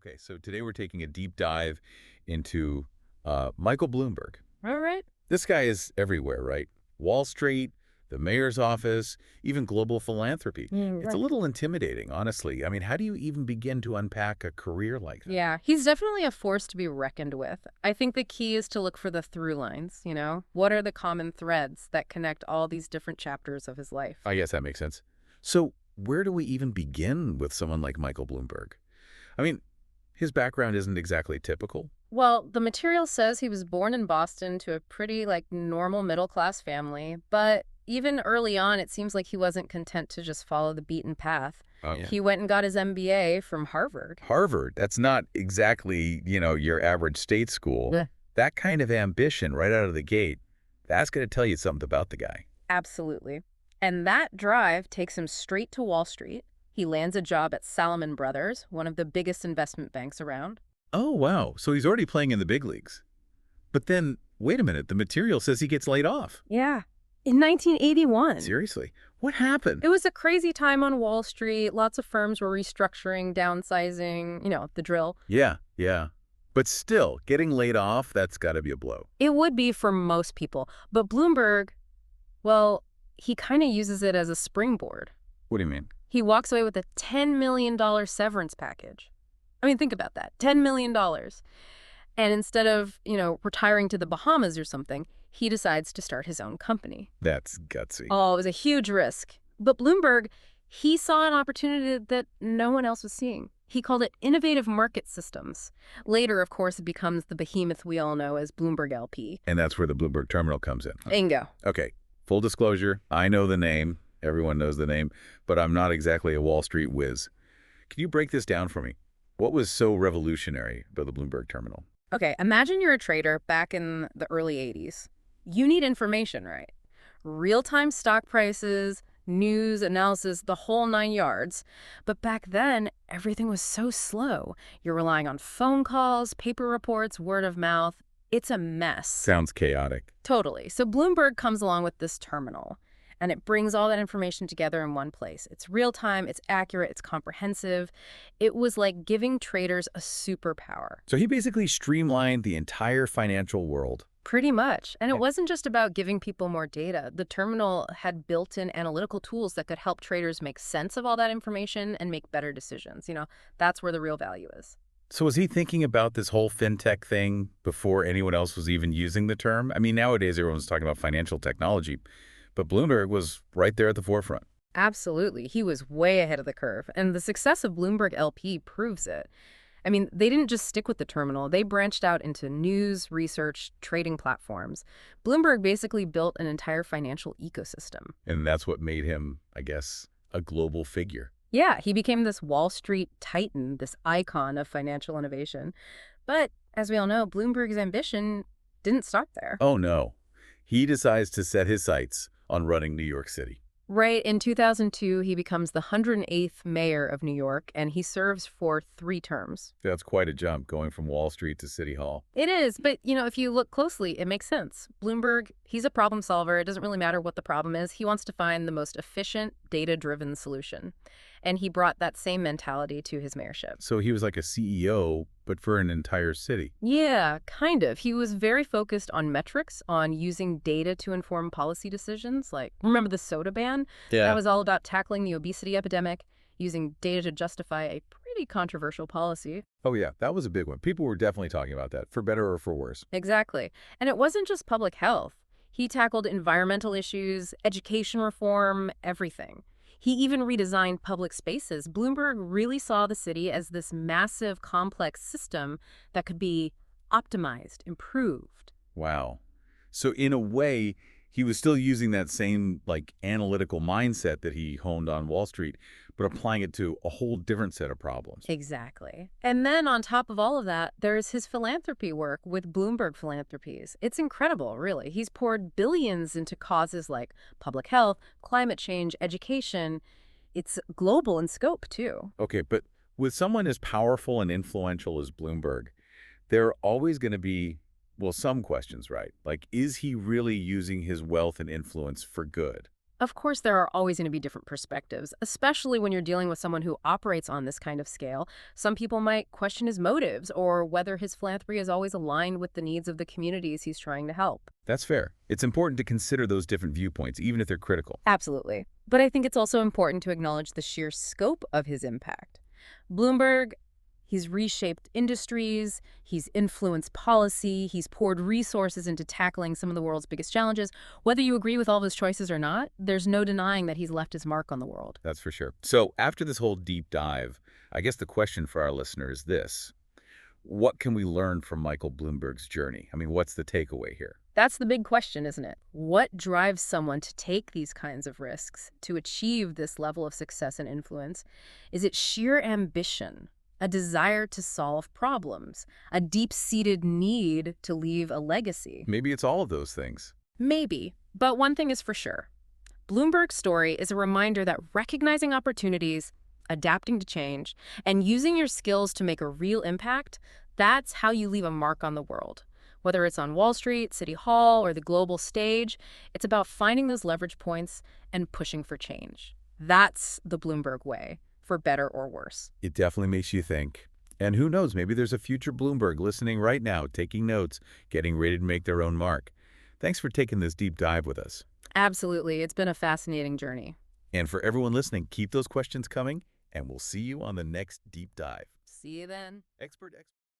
Okay, so today we're taking a deep dive into Michael Bloomberg. All right. This guy is everywhere, right? Wall Street, the mayor's office, even global philanthropy. It's a Right. little intimidating, honestly. I mean, how do you even begin to unpack a career like that? Yeah, he's definitely a force to be reckoned with. I think the key is to look for the through lines, What are the common threads that connect all these different chapters of his life? I guess that makes sense. So where do we even begin with someone like Michael Bloomberg? I mean, his background isn't exactly typical. Well, the material says he was born in Boston to a pretty, normal middle-class family, but even early on, it seems like he wasn't content to just follow the beaten path. Oh, yeah. He went and got his MBA from Harvard. Harvard, that's not exactly, your average state school. Yeah. That kind of ambition right out of the gate, that's going to tell you something about the guy. Absolutely. And that drive takes him straight to Wall Street. He lands a job at Salomon Brothers, one of the biggest investment banks around. Oh, wow. So he's already playing in the big leagues. But then, wait a minute, the material says he gets laid off. Yeah. In 1981. Seriously? What happened? It was a crazy time on Wall Street. Lots of firms were restructuring, downsizing, the drill. Yeah. But still, getting laid off, that's got to be a blow. It would be for most people. But Bloomberg, well, he kind of uses it as a springboard. What do you mean? He walks away with a $10 million severance package. I mean, think about that. $10 million. And instead of, retiring to the Bahamas or something, he decides to start his own company. That's gutsy. Oh, it was a huge risk. But Bloomberg, he saw an opportunity that no one else was seeing. He called it innovative market systems. Later, of course, it becomes the behemoth we all know as Bloomberg L.P. And that's where the Bloomberg Terminal comes in. Bingo. Okay, full disclosure, I know the name. Everyone knows the name, but I'm not exactly a Wall Street whiz. Can you break this down for me? What was so revolutionary about the Bloomberg Terminal? Okay, imagine you're a trader back in the early 80s. You need information, right? Real-time stock prices, news, analysis, the whole 9 yards. But back then, everything was so slow. You're relying on phone calls, paper reports, word of mouth. It's a mess. Sounds chaotic. Totally. So Bloomberg comes along with this terminal, and it brings all that information together in one place. It's real-time, it's accurate, it's comprehensive. It was like giving traders a superpower. So he basically streamlined the entire financial world. Pretty much. And Yeah. it wasn't just about giving people more data. The terminal had built-in analytical tools that could help traders make sense of all that information and make better decisions. That's where the real value is. So was he thinking about this whole fintech thing before anyone else was even using the term? I mean, nowadays everyone's talking about financial technology, but Bloomberg was right there at the forefront. Absolutely. He was way ahead of the curve. And the success of Bloomberg L.P. proves it. I mean, they didn't just stick with the terminal. They branched out into news, research, trading platforms. Bloomberg basically built an entire financial ecosystem. And that's what made him, I guess, a global figure. Yeah, he became this Wall Street titan, this icon of financial innovation. But as we all know, Bloomberg's ambition didn't stop there. Oh, no. He decides to set his sights on running New York City. Right, in 2002, he becomes the 108th mayor of New York, and he serves for 3 terms. That's quite a jump, going from Wall Street to City Hall. It is, but, if you look closely, it makes sense. Bloomberg, he's a problem solver. It doesn't really matter what the problem is. He wants to find the most efficient, data-driven solution. And he brought that same mentality to his mayorship. So he was like a CEO, but for an entire city. Yeah, kind of. He was very focused on metrics, on using data to inform policy decisions. Like, remember the soda ban? Yeah. That was all about tackling the obesity epidemic, using data to justify a pretty controversial policy. Oh, yeah, that was a big one. People were definitely talking about that, for better or for worse. Exactly. And it wasn't just public health. He tackled environmental issues, education reform, everything. He even redesigned public spaces. Bloomberg really saw the city as this massive, complex system that could be optimized, improved. Wow. So in a way, he was still using that same analytical mindset that he honed on Wall Street, but applying it to a whole different set of problems. Exactly. And then on top of all of that, there's his philanthropy work with Bloomberg Philanthropies. It's incredible, really. He's poured billions into causes like public health, climate change, education. It's global in scope, too. Okay, but with someone as powerful and influential as Bloomberg, there are always going to be, well, some questions, right? Like, is he really using his wealth and influence for good? Of course, there are always going to be different perspectives, especially when you're dealing with someone who operates on this kind of scale. Some people might question his motives or whether his philanthropy is always aligned with the needs of the communities he's trying to help. That's fair. It's important to consider those different viewpoints, even if they're critical. Absolutely. But I think it's also important to acknowledge the sheer scope of his impact. Bloomberg, he's reshaped industries, he's influenced policy, he's poured resources into tackling some of the world's biggest challenges. Whether you agree with all of his choices or not, there's no denying that he's left his mark on the world. That's for sure. So after this whole deep dive, I guess the question for our listener is this. What can we learn from Michael Bloomberg's journey? I mean, what's the takeaway here? That's the big question, isn't it? What drives someone to take these kinds of risks, to achieve this level of success and influence? Is it sheer ambition, a desire to solve problems, a deep-seated need to leave a legacy? Maybe it's all of those things. Maybe, but one thing is for sure. Bloomberg's story is a reminder that recognizing opportunities, adapting to change, and using your skills to make a real impact, that's how you leave a mark on the world. Whether it's on Wall Street, City Hall, or the global stage, it's about finding those leverage points and pushing for change. That's the Bloomberg way, for better or worse. It definitely makes you think. And who knows, maybe there's a future Bloomberg listening right now, taking notes, getting ready to make their own mark. Thanks for taking this deep dive with us. Absolutely. It's been a fascinating journey. And for everyone listening, keep those questions coming, and we'll see you on the next deep dive. See you then. Expert.